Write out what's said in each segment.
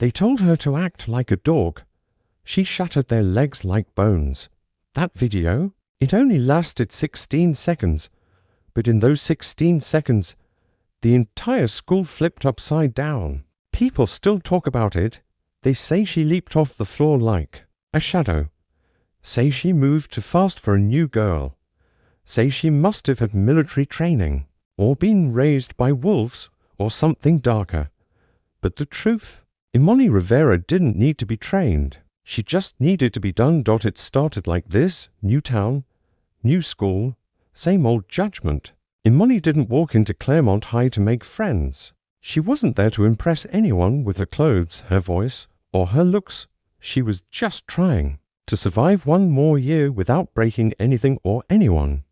They told her to act like a dog. She shattered their legs like bones. That video, it only lasted 16 seconds, but in those 16 seconds, the entire school flipped upside down. People still talk about it. They say she leaped off the floor like a shadow. Say she moved too fast for a new girl. Say she must have had military training, or been raised by wolves, or something darker. But the truth, Imani Rivera didn't need to be trained. She just needed to be done. It started like this: new town, new school, same old judgment. Imani didn't walk into Claremont High to make friends. She wasn't there to impress anyone with her clothes, her voice, or her looks. She was just trying to survive one more year without breaking anything or anyone.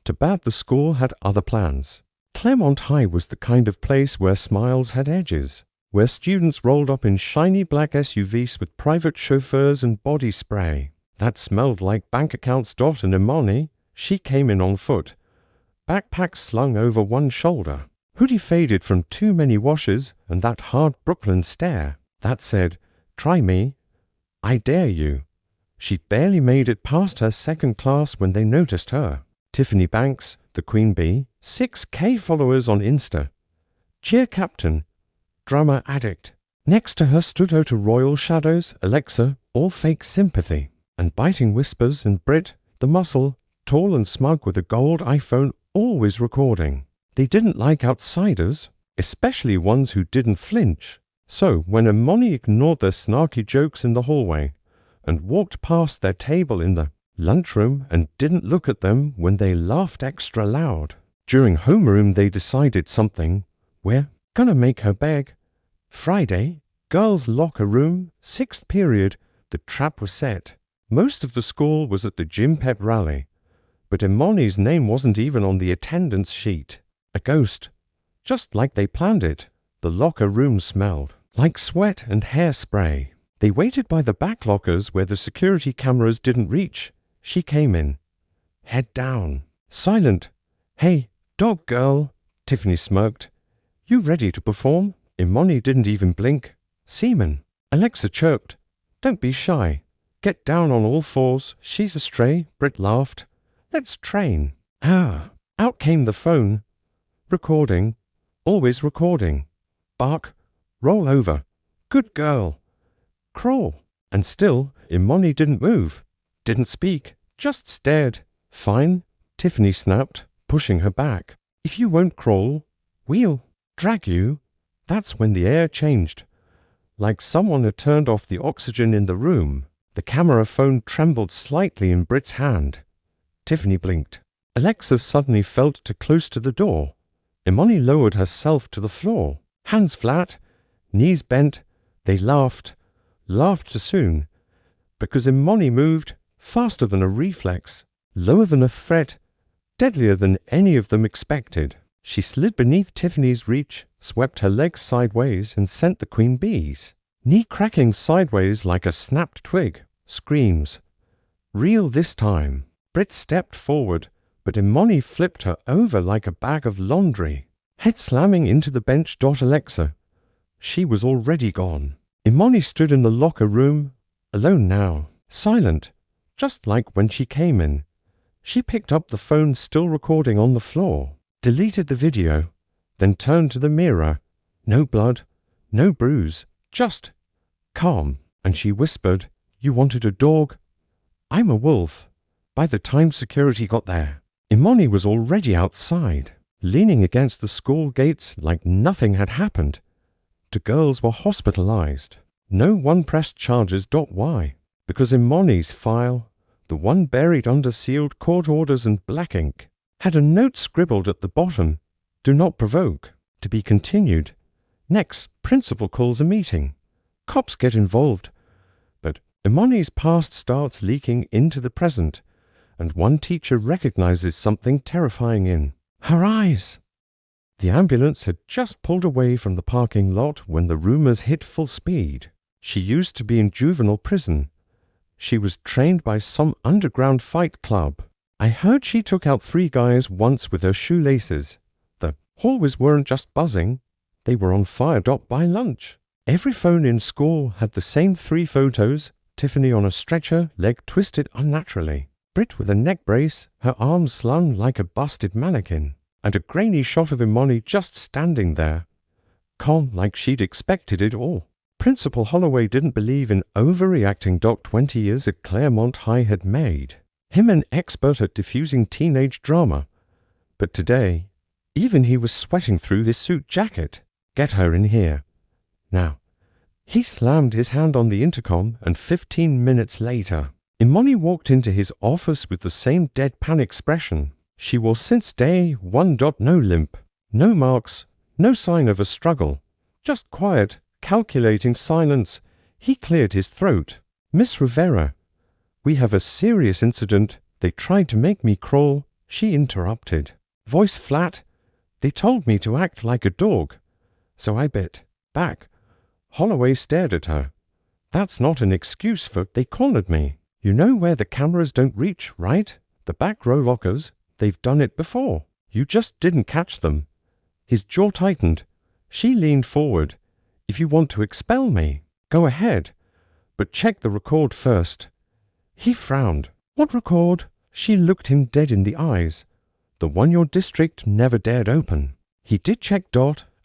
Too bad the school had other plans. Claremont High was the kind of place where smiles had edges, where students rolled up in shiny black SUVs with private chauffeurs and body spray that smelled like bank accounts. And Imani, she came in on foot, backpack slung over one shoulder, hoodie faded from too many washes, and that hard Brooklyn stare that said, "Try me, I dare you." She'd barely made it past her second class when they noticed her. Tiffany Banks, the Queen Bee, 6K followers on Insta, cheer captain, drama addict. Next to her stood out to Royal Shadows, Alexa, all fake sympathy, and biting whispers, and Brit, the muscle, tall and smug with a gold iPhone, always recording. They didn't like outsiders, especially ones who didn't flinch. So when Imani ignored their snarky jokes in the hallway and walked past their table in the lunchroom and didn't look at them when they laughed extra loud, during homeroom they decided something. We're gonna make her beg. Friday, girls' locker room, 6th period, the trap was set. Most of the school was at the gym pep rally, but Imani's name wasn't even on the attendance sheet. A ghost, just like they planned it. The locker room smelled like sweat and hairspray. They waited by the back lockers where the security cameras didn't reach. She came in, head down, silent. "Hey, dog girl," Tiffany smirked. "You ready to perform?" Imani didn't even blink. "Seaman," Alexa chirped. "Don't be shy. Get down on all fours. She's a stray," Britt laughed. "Let's train." Out came the phone. Recording. Always recording. Bark. Roll over. Good girl. Crawl. And still, Imani didn't move. Didn't speak. Just stared. "Fine," Tiffany snapped, pushing her back. "If you won't crawl, we'll drag you." That's when the air changed. Like someone had turned off the oxygen in the room. The camera phone trembled slightly in Britt's hand. Tiffany blinked. Alexa suddenly felt too close to the door. Imani lowered herself to the floor. Hands flat, knees bent. They laughed too soon, because Imani moved faster than a reflex, lower than a threat, deadlier than any of them expected. She slid beneath Tiffany's reach, swept her legs sideways, and sent the Queen Bees knee cracking sideways like a snapped twig. Screams. Real this time. Britt stepped forward, but Imani flipped her over like a bag of laundry, head slamming into the bench. Alexa. She was already gone. Imani stood in the locker room, alone now, silent, just like when she came in. She picked up the phone still recording on the floor, deleted the video, then turned to the mirror. No blood, no bruise, just calm. And she whispered, "You wanted a dog? I'm a wolf." By the time security got there, Imani was already outside, leaning against the school gates like nothing had happened. The girls were hospitalized. No one pressed charges. Why? Because Imani's file, the one buried under sealed court orders and black ink, had a note scribbled at the bottom: "Do not provoke. To be continued. Next, principal calls a meeting. Cops get involved." But Imani's past starts leaking into the present, and one teacher recognizes something terrifying in her eyes. The ambulance had just pulled away from the parking lot when the rumors hit full speed. She used to be in juvenile prison. She was trained by some underground fight club. I heard she took out 3 guys once with her shoelaces. The hallways weren't just buzzing, they were on fire. By lunch, Every phone in school had the same 3 photos: Tiffany on a stretcher, leg twisted unnaturally, Brit with a neck brace, her arms slung like a busted mannequin, and a grainy shot of Imani just standing there, calm like she'd expected it all. Principal Holloway didn't believe in overreacting. 20 years at Claremont High had made him an expert at diffusing teenage drama, but today, even he was sweating through his suit jacket. Get her in here. Now. He slammed his hand on the intercom, and 15 minutes later, Imani walked into his office with the same deadpan expression she wore since day 1. No limp, no marks, no sign of a struggle, just quiet, calculating silence. He cleared his throat. "Miss Rivera, we have a serious incident. They tried to make me crawl," she interrupted. Voice flat. "They told me to act like a dog, so I bit back." Holloway stared at her. "That's not an excuse for they cornered me. You know where the cameras don't reach, right? The back row lockers. They've done it before. You just didn't catch them." His jaw tightened. She leaned forward. "If you want to expel me, go ahead, but check the record first." He frowned. "What record?" She looked him dead in the eyes. "The one your district never dared open." He did check.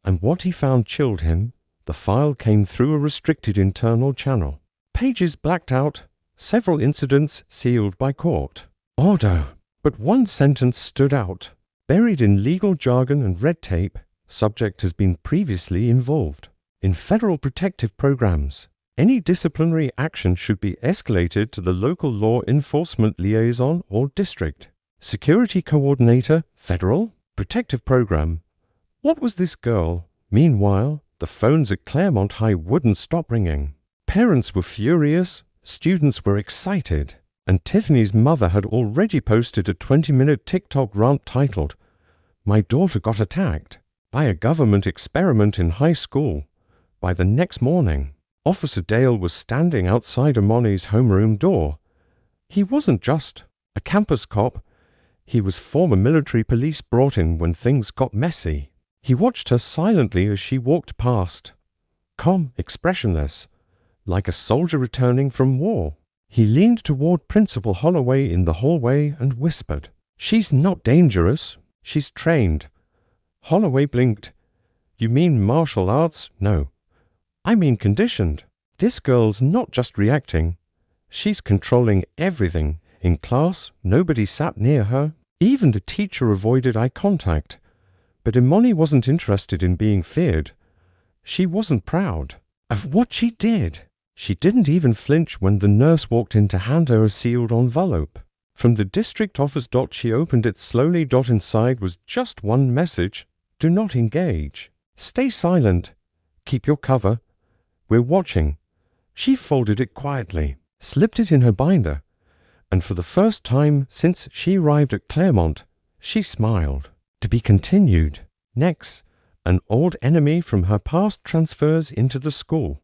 And what he found chilled him. The file came through a restricted internal channel. Pages blacked out, several incidents sealed by court order. But one sentence stood out. Buried in legal jargon and red tape, subject has been previously involved in federal protective programs. Any disciplinary action should be escalated to the local law enforcement liaison or district security coordinator. Federal protective program. What was this girl? Meanwhile, the phones at Claremont High wouldn't stop ringing. Parents were furious, students were excited, and Tiffany's mother had already posted a 20-minute TikTok rant titled, "My daughter got attacked by a government experiment in high school." By the next morning, Officer Dale was standing outside Imani's homeroom door. He wasn't just a campus cop. He was former military police brought in when things got messy. He watched her silently as she walked past, calm, expressionless, like a soldier returning from war. He leaned toward Principal Holloway in the hallway and whispered, "She's not dangerous. She's trained." Holloway blinked. "You mean martial arts?" "No. I mean conditioned. This girl's not just reacting. She's controlling everything. In class, nobody sat near her. Even the teacher avoided eye contact. But Imani wasn't interested in being feared. She wasn't proud of what she did. She didn't even flinch when the nurse walked in to hand her a sealed envelope. From the district office. She opened it slowly. Inside was just one message: "Do not engage. Stay silent. Keep your cover. We're watching." She folded it quietly, slipped it in her binder, and for the first time since she arrived at Claremont, she smiled. To be continued. Next, an old enemy from her past transfers into the school.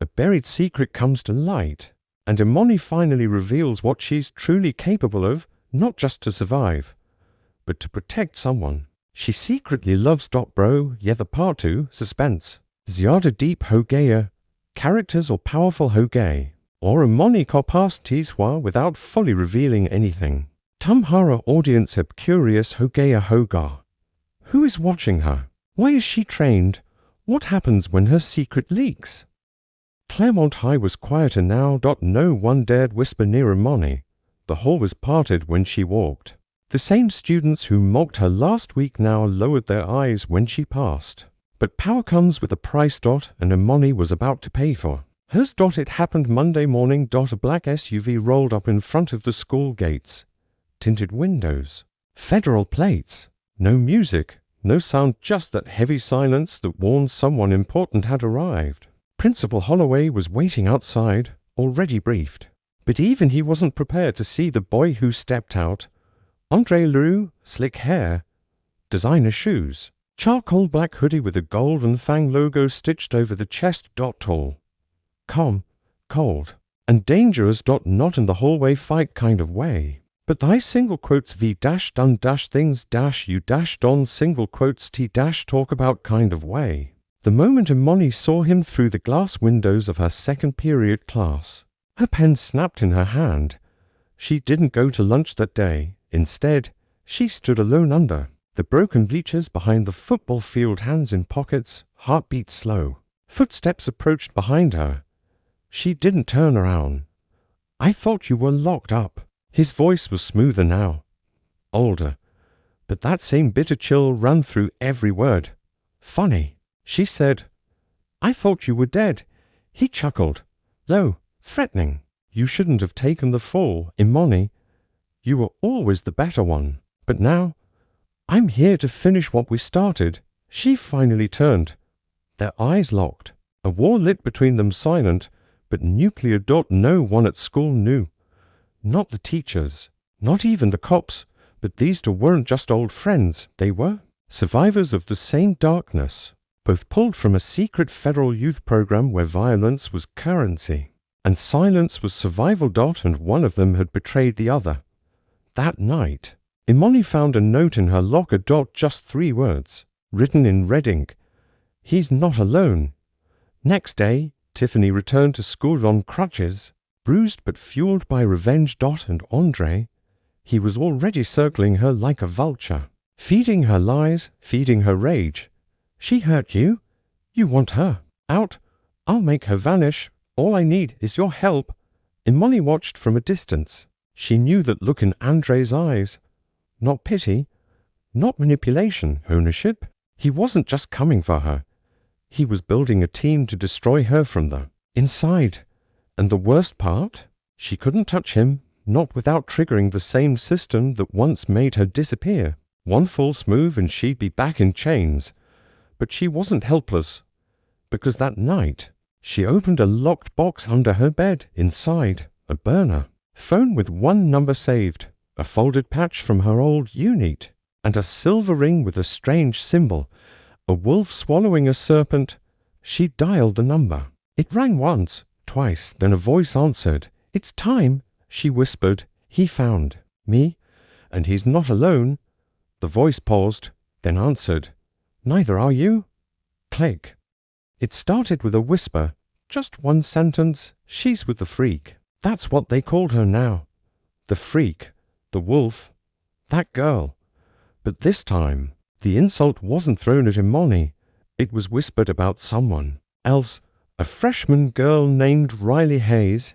A buried secret comes to light, and Imani finally reveals what she's truly capable of, not just to survive, but to protect someone. She secretly loves Bro. Yeah, the part 2, suspense. Ziada deep Hogeya, characters or powerful Hogey, or Imani ko past Tiswa without fully revealing anything. Tumhara audience ab curious Hogeya Hogar. Who is watching her? Why is she trained? What happens when her secret leaks? Claremont High was quieter now. No one dared whisper near Imani. The hall was parted when she walked. The same students who mocked her last week now lowered their eyes when she passed. But power comes with a price. And Imani was about to pay for hers. It happened Monday morning. A black SUV rolled up in front of the school gates. Tinted windows. Federal plates. No music, no sound, just that heavy silence that warned someone important had arrived. Principal Holloway was waiting outside, already briefed. But even he wasn't prepared to see the boy who stepped out. Andre Leroux, slick hair, designer shoes, charcoal black hoodie with a gold and fang logo stitched over the chest. Tall, calm, cold, and dangerous. Not in the hallway fight kind of way. But thy single quotes v dash done dash things dash you dash don single quotes t dash talk about kind of way. The moment Imani saw him through the glass windows of her second period class, her pen snapped in her hand. She didn't go to lunch that day. Instead, she stood alone under the broken bleachers behind the football field, hands in pockets, heartbeat slow. Footsteps approached behind her. She didn't turn around. "I thought you were locked up." His voice was smoother now, older, but that same bitter chill ran through every word. "Funny," she said. "I thought you were dead." He chuckled, low, threatening. "You shouldn't have taken the fall, Imani. You were always the better one. But now, I'm here to finish what we started." She finally turned. Their eyes locked, a war lit between them, silent, but nuclear. No one at school knew. Not the teachers, not even the cops, but these two weren't just old friends. They were survivors of the same darkness, both pulled from a secret federal youth program where violence was currency and silence was survival. And one of them had betrayed the other. That night, Imani found a note in her locker. Just 3 words, written in red ink. "He's not alone." Next day, Tiffany returned to school on crutches, bruised but fueled by revenge. And Andre, he was already circling her like a vulture, feeding her lies, feeding her rage. "She hurt you? You want her out? I'll make her vanish. All I need is your help." Imani watched from a distance. She knew that look in Andre's eyes. Not pity, not manipulation, ownership. He wasn't just coming for her. He was building a team to destroy her from the inside. And the worst part? She couldn't touch him, not without triggering the same system that once made her disappear. One false move and she'd be back in chains. But she wasn't helpless, because that night, she opened a locked box under her bed. Inside, a burner phone with 1 number saved, a folded patch from her old unit, and a silver ring with a strange symbol, a wolf swallowing a serpent. She dialed the number. It rang once, twice, then a voice answered. "It's time," she whispered. "He found me, and he's not alone." The voice paused, then answered. "Neither are you." Click. It started with a whisper, just 1 sentence. "She's with the freak." That's what they called her now. The freak, the wolf, that girl. But this time, the insult wasn't thrown at Imani. It was whispered about someone else, a freshman girl named Riley Hayes.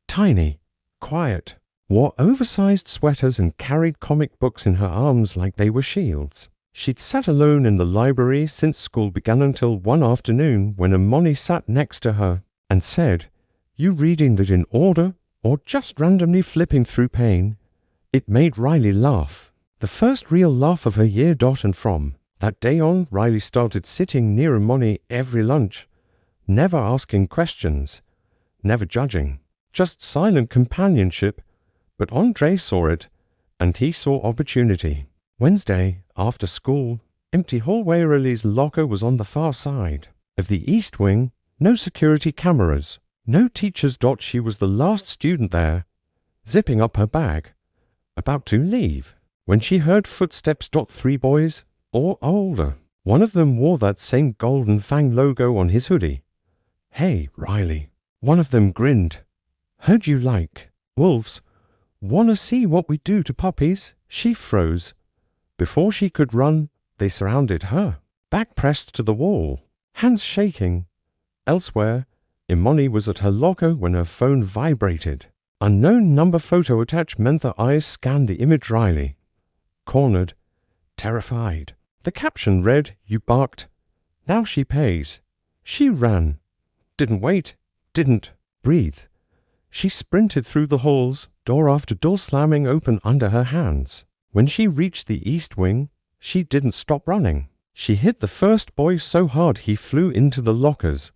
Tiny, quiet, wore oversized sweaters and carried comic books in her arms like they were shields. She'd sat alone in the library since school began until one afternoon when Imani sat next to her and said, "You reading that in order or just randomly flipping through pain?" It made Riley laugh. The first real laugh of her year. And from that day on, Riley started sitting near Imani every lunch, never asking questions, never judging, just silent companionship. But Andre saw it, and he saw opportunity. Wednesday, after school, empty hallway. Riley's locker was on the far side of the east wing. No security cameras, no teachers. She was the last student there, zipping up her bag, about to leave, when she heard footsteps. 3 boys, or older. One of them wore that same golden fang logo on his hoodie. "Hey, Riley." One of them grinned. "Heard you like wolves. Wanna see what we do to puppies?" She froze. Before she could run, they surrounded her, back pressed to the wall, hands shaking. Elsewhere, Imani was at her locker when her phone vibrated. Unknown number photo attached. Mentha eyes scanned the image. Riley, cornered, terrified. The caption read, "You barked. Now she pays." She ran. Didn't wait. Didn't breathe. She sprinted through the halls, door after door slamming open under her hands. When she reached the east wing, she didn't stop running. She hit the first boy so hard he flew into the lockers.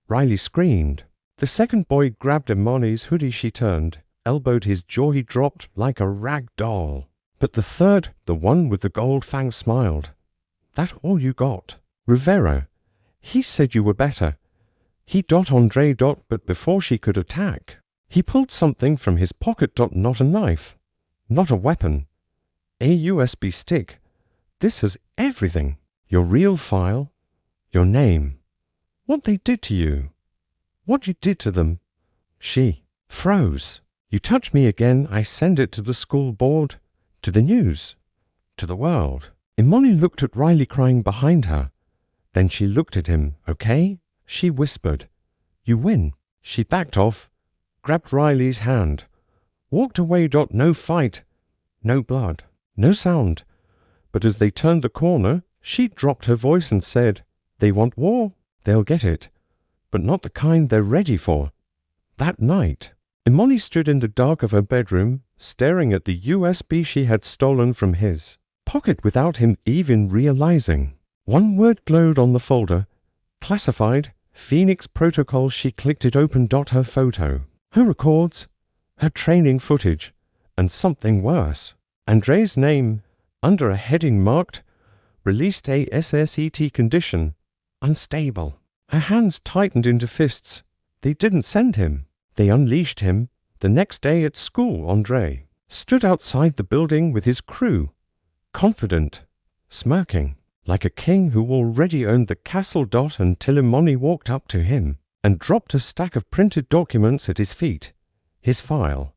Riley screamed. The second boy grabbed Imani's hoodie. She turned, elbowed his jaw. He dropped like a rag doll. But the third, the one with the gold fang, smiled. "That all you got? Rivera. He said you were better." He Andre. But before she could attack, he pulled something from his pocket. Not a knife, not a weapon. A USB stick. "This has everything. Your real file, your name, What they did to you. What you did to them. She froze. You touch me again, I send it to the school board, to the news, to the world. Imani looked at Riley crying behind her. Then she looked at him. Okay? She whispered. You win. She backed off, grabbed Riley's hand, walked away. No fight, no blood, no sound. But as they turned the corner, she dropped her voice and said, They want war. They'll get it, but not the kind they're ready for. That night, Imani stood in the dark of her bedroom, staring at the USB she had stolen from his pocket without him even realizing. One word glowed on the folder. Classified, Phoenix Protocol. She clicked it open. Her photo, her records, her training footage, and something worse. Andre's name, under a heading marked, Released ASSET condition, unstable. Her hands tightened into fists. They didn't send him. They unleashed him. The next day at school, Andre stood outside the building with his crew, confident, smirking, like a king who already owned the castle. Until Imani walked up to him and dropped a stack of printed documents at his feet. His file,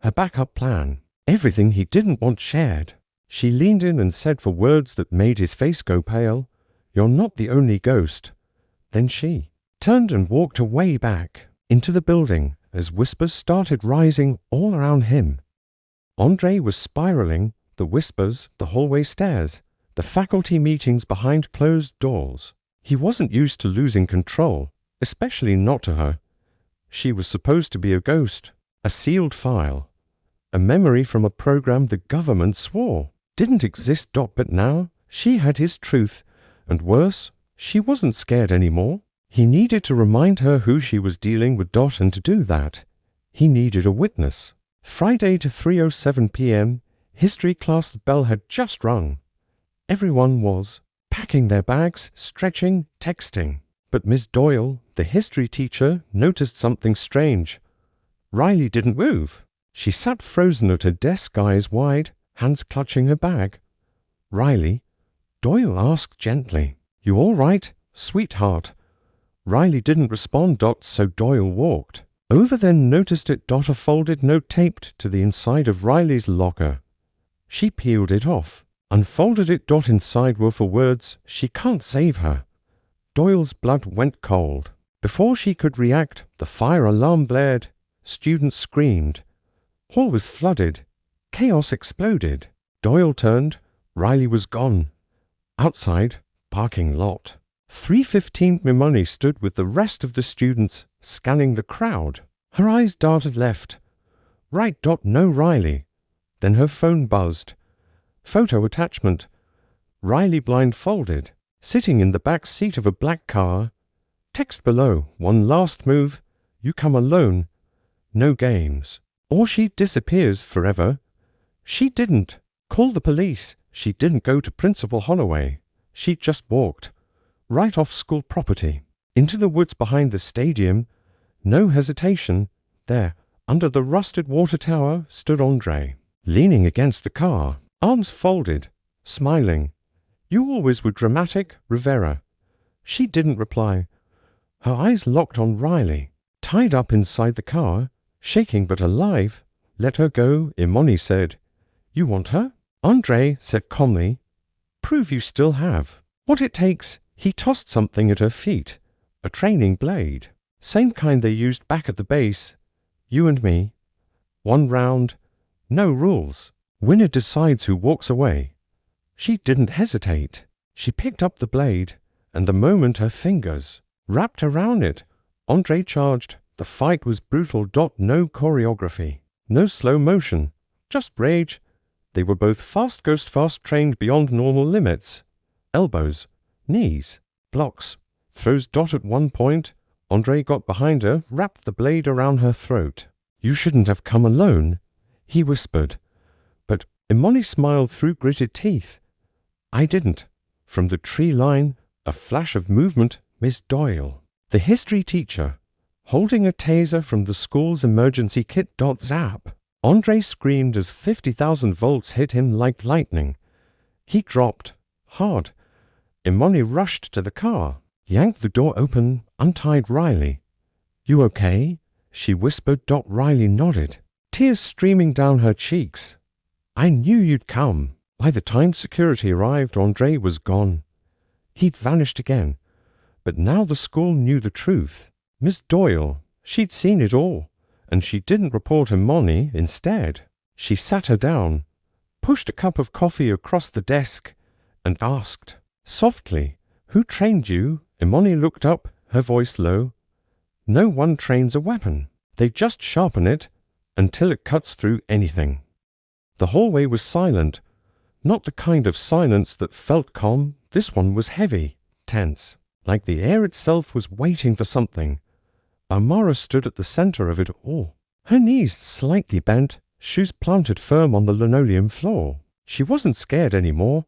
her backup plan, everything he didn't want shared. She leaned in and said for words that made his face go pale, You're not the only ghost. Then she turned and walked away back into the building as whispers started rising all around him. Andre was spiraling, the whispers, the hallway stairs, the faculty meetings behind closed doors. He wasn't used to losing control, especially not to her. She was supposed to be a ghost, a sealed file, a memory from a program the government swore didn't exist. But now she had his truth, and worse, she wasn't scared anymore. He needed to remind her who she was dealing with. And to do that, he needed a witness. Friday to 3:07 p.m., history class. The bell had just rung. Everyone was packing their bags, stretching, texting. But Miss Doyle, the history teacher, noticed something strange. Riley didn't move. She sat frozen at her desk, eyes wide, hands clutching her bag. Riley, Doyle asked gently, You all right, sweetheart? Riley didn't respond. So Doyle walked over, then noticed it. A folded note taped to the inside of Riley's locker. She peeled it off, unfolded it. Inside were for words, She can't save her. Doyle's blood went cold. Before she could react, the fire alarm blared. Students screamed. Hall was flooded. Chaos exploded. Doyle turned. Riley was gone. Outside, parking lot. 3:15. Imani stood with the rest of the students, scanning the crowd. Her eyes darted left. Right. No Riley. Then her phone buzzed. Photo attachment. Riley blindfolded, sitting in the back seat of a black car. Text below. One last move. You come alone. No games. Or she disappears forever. She didn't call the police. She didn't go to Principal Holloway. She just walked right off school property, into the woods behind the stadium. No hesitation. There, under the rusted water tower, stood Andre, leaning against the car, arms folded, smiling. You always were dramatic, Rivera. She didn't reply. Her eyes locked on Riley, tied up inside the car, shaking but alive. Let her go, Imani said. You want her? Andre said calmly. Prove you still have what it takes. He tossed something at her feet, a training blade, same kind they used back at the base. You and me. 1 round, no rules. Winner decides who walks away. She didn't hesitate. She picked up the blade, and the moment her fingers wrapped around it, Andre charged. The fight was brutal. No choreography, no slow motion, just rage. They were both fast trained beyond normal limits. Elbows, knees, blocks, throws. At one point, Andre got behind her, wrapped the blade around her throat. You shouldn't have come alone, he whispered. But Imani smiled through gritted teeth. I didn't. From the tree line, a flash of movement. Miss Doyle, the history teacher, holding a taser from the school's emergency kit. Zap. Andre screamed as 50,000 volts hit him like lightning. He dropped, hard. Imani rushed to the car. yanked the door open, untied Riley. "You okay?" she whispered. Riley nodded, tears streaming down her cheeks. "I knew you'd come." By the time security arrived, Andre was gone. He'd vanished again. But now the school knew the truth. Miss Doyle, she'd seen it all, and she didn't report Imani instead. She sat her down, pushed a cup of coffee across the desk, and asked, softly, "Who trained you?" Imani looked up, her voice low. "No one trains a weapon. They just sharpen it until it cuts through anything." The hallway was silent, not the kind of silence that felt calm. This one was heavy, tense, like the air itself was waiting for something. Amara stood at the center of it all, her knees slightly bent, shoes planted firm on the linoleum floor. She wasn't scared anymore.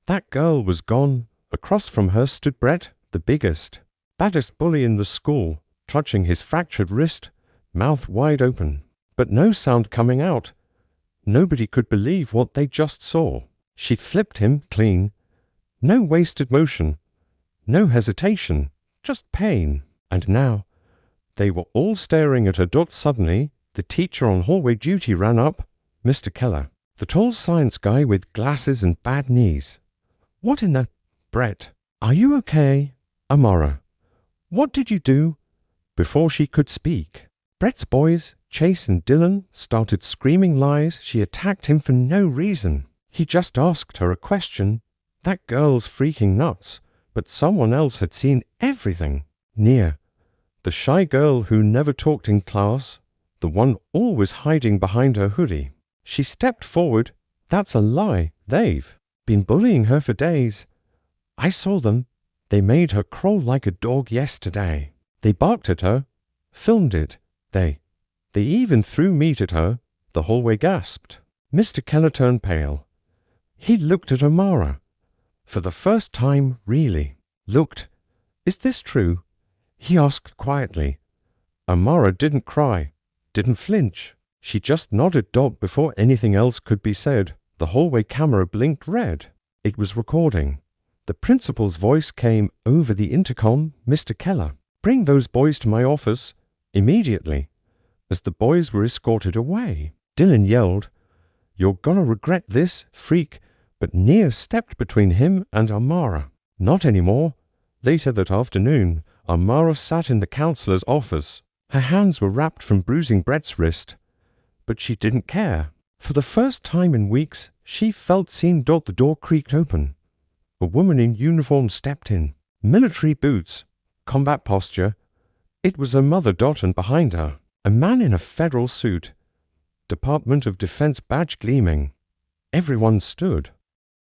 That girl was gone. Across from her stood Brett, the biggest, baddest bully in the school, clutching his fractured wrist, mouth wide open, but no sound coming out. Nobody could believe what they just saw. She'd flipped him clean. No wasted motion, no hesitation, just pain. And now, they were all staring at her. Suddenly, the teacher on hallway duty ran up, Mr. Keller, the tall science guy with glasses and bad knees. "What in the—" "Brett, are you okay?" "Amara, what did you do?" Before she could speak, Brett's boys, Chase and Dylan, started screaming lies. She attacked him for no reason. He just asked her a question. That girl's freaking nuts, but someone else had seen everything. Nia, the shy girl who never talked in class, the one always hiding behind her hoodie. She stepped forward. "That's a lie. They've been bullying her for days. I saw them. They made her crawl like a dog yesterday. They barked at her, filmed it. They even threw meat at her." The hallway gasped. Mr. Keller turned pale. He looked at Amara. For the first time, really. "Looked. Is this true?" he asked quietly. Amara didn't cry, didn't flinch. She just nodded. Before anything else could be said, the hallway camera blinked red. It was recording. The principal's voice came over the intercom. "Mr. Keller, bring those boys to my office immediately." As the boys were escorted away, Dylan yelled, "You're gonna regret this, freak." But Nia stepped between him and Amara. Not anymore. Later that afternoon, Amara sat in the counselor's office. Her hands were wrapped from bruising Brett's wrist. But she didn't care. For the first time in weeks, she felt seen. The door creaked open. A woman in uniform stepped in. Military boots, combat posture. It was her mother. And behind her, a man in a federal suit, Department of Defense badge gleaming. Everyone stood.